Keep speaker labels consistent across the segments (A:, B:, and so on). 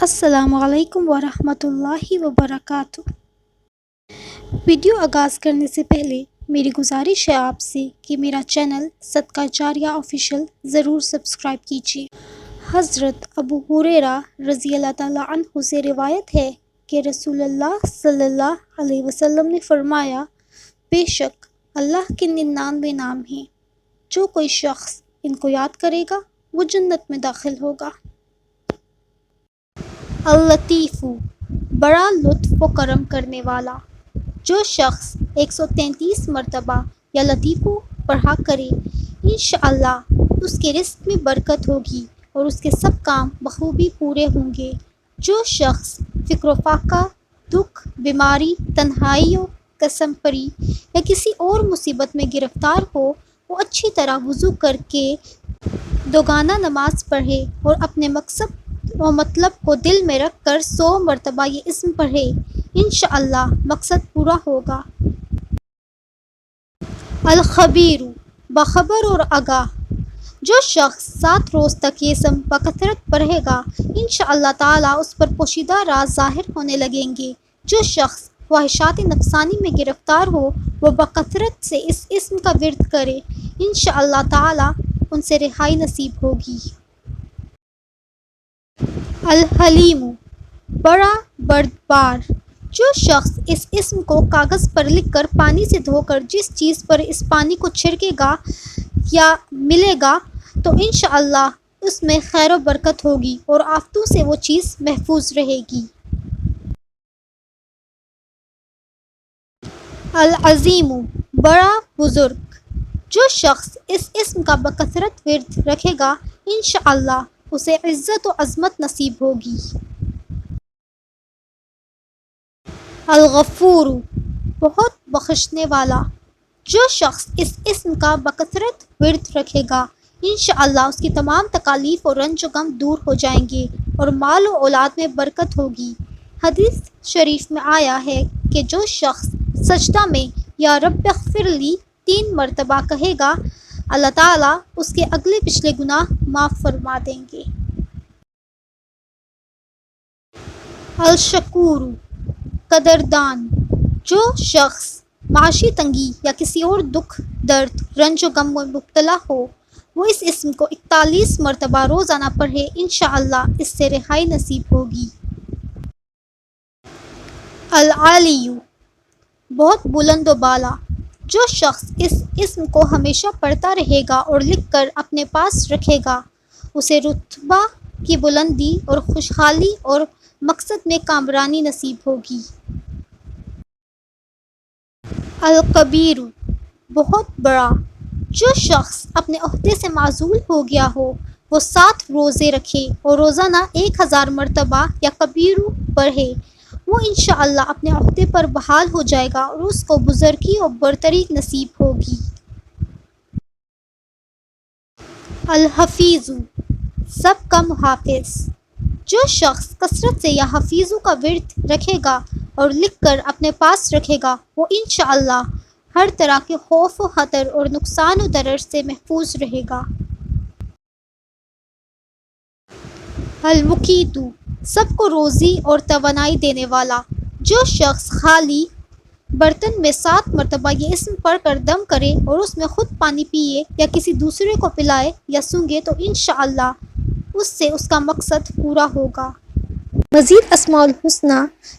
A: السلام علیکم ورحمۃ اللہ وبرکاتہ۔ ویڈیو آغاز کرنے سے پہلے میری گزارش ہے آپ سے کہ میرا چینل صدقہ جاریہ آفیشیل ضرور سبسکرائب کیجیے۔ حضرت ابو ہریرہ رضی اللہ تعالیٰ عنہ سے روایت ہے کہ رسول اللہ صلی اللہ علیہ وسلم نے فرمایا، بے شک اللہ کے 99 نام ہیں، جو کوئی شخص ان کو یاد کرے گا وہ جنت میں داخل ہوگا۔ اللطیف، بڑا لطف و کرم کرنے والا۔ جو شخص 133 مرتبہ یا لطیف پڑھا کرے، انشاءاللہ اس کے رزق میں برکت ہوگی اور اس کے سب کام بخوبی پورے ہوں گے۔ جو شخص فقر و فاقہ، دکھ، بیماری، تنہائی و قسم پری یا کسی اور مصیبت میں گرفتار ہو، وہ اچھی طرح وضو کر کے دوگانہ نماز پڑھے اور اپنے مقصد و مطلب کو دل میں رکھ کر 100 مرتبہ یہ اسم پڑھے، انشاءاللہ مقصد پورا ہوگا۔ الخبیر، باخبر اور آگاہ۔ جو شخص 7 روز تک یہ اسم بکثرت پڑھے گا، انشاءاللہ تعالیٰ اس پر پوشیدہ راز ظاہر ہونے لگیں گے۔ جو شخص خواہشات نفسانی میں گرفتار ہو، وہ بکثرت سے اس اسم کا ورد کرے، انشاءاللہ تعالیٰ ان سے رہائی نصیب ہوگی۔ الحلیم، بڑا بردبار۔ جو شخص اس اسم کو کاغذ پر لکھ کر پانی سے دھو کر جس چیز پر اس پانی کو چھڑکے گا یا ملے گا تو انشاءاللہ اس میں خیر و برکت ہوگی اور آفتوں سے وہ چیز محفوظ رہے گی۔ العظیم، بڑا بزرگ۔ جو شخص اس اسم کا بکثرت ورد رکھے گا، انشاءاللہ اسے عزت و عظمت نصیب ہوگی۔ الغفور، بہت بخشنے والا۔ جو شخص اس اسم کا بکثرت ورد رکھے گا، انشاءاللہ اس کی تمام تکالیف اور رنج و غم دور ہو جائیں گے اور مال و اولاد میں برکت ہوگی۔ حدیث شریف میں آیا ہے کہ جو شخص سجدہ میں یا رب اغفر لی 3 مرتبہ کہے گا، اللہ تعالیٰ اس کے اگلے پچھلے گناہ معاف فرما دیں گے۔ الشکور، قدردان۔ جو شخص معاشی تنگی یا کسی اور دکھ، درد، رنج و غم میں مبتلا ہو، وہ اس اسم کو 41 مرتبہ روزانہ پڑھے، انشاءاللہ اس سے رہائی نصیب ہوگی۔ العلی، بہت بلند و بالا۔ جو شخص اس اسم کو ہمیشہ پڑھتا رہے گا اور لکھ کر اپنے پاس رکھے گا، اسے رتبہ کی بلندی اور خوشحالی اور مقصد میں کامرانی نصیب ہوگی۔ الکبیر، بہت بڑا۔ جو شخص اپنے عہدے سے معزول ہو گیا ہو، وہ 7 روزے رکھے اور روزانہ 1000 مرتبہ یا کبیر پڑھے، وہ انشاءاللہ اپنے عہدے پر بحال ہو جائے گا اور اس کو بزرگی اور برتری نصیب ہوگی۔ الحفیظ، سب کا محافظ۔ جو شخص کثرت سے یا حفیظ کا ورد رکھے گا اور لکھ کر اپنے پاس رکھے گا، وہ انشاءاللہ ہر طرح کے خوف و خطر اور نقصان و ضرر سے محفوظ رہے گا۔ المقیت، سب کو روزی اور توانائی دینے والا۔ جو شخص خالی برتن میں 7 مرتبہ یہ اسم پڑھ کر دم کرے اور اس میں خود پانی پیے یا کسی دوسرے کو پلائے یا سونگھے تو انشاءاللہ اس سے اس کا مقصد پورا ہوگا۔ مزید اسماء الحسنی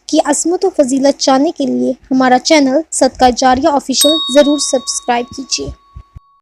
A: کی عظمت و فضیلت جاننے کے لیے ہمارا چینل صدقہ جاریہ آفیشیل ضرور سبسکرائب کیجیے۔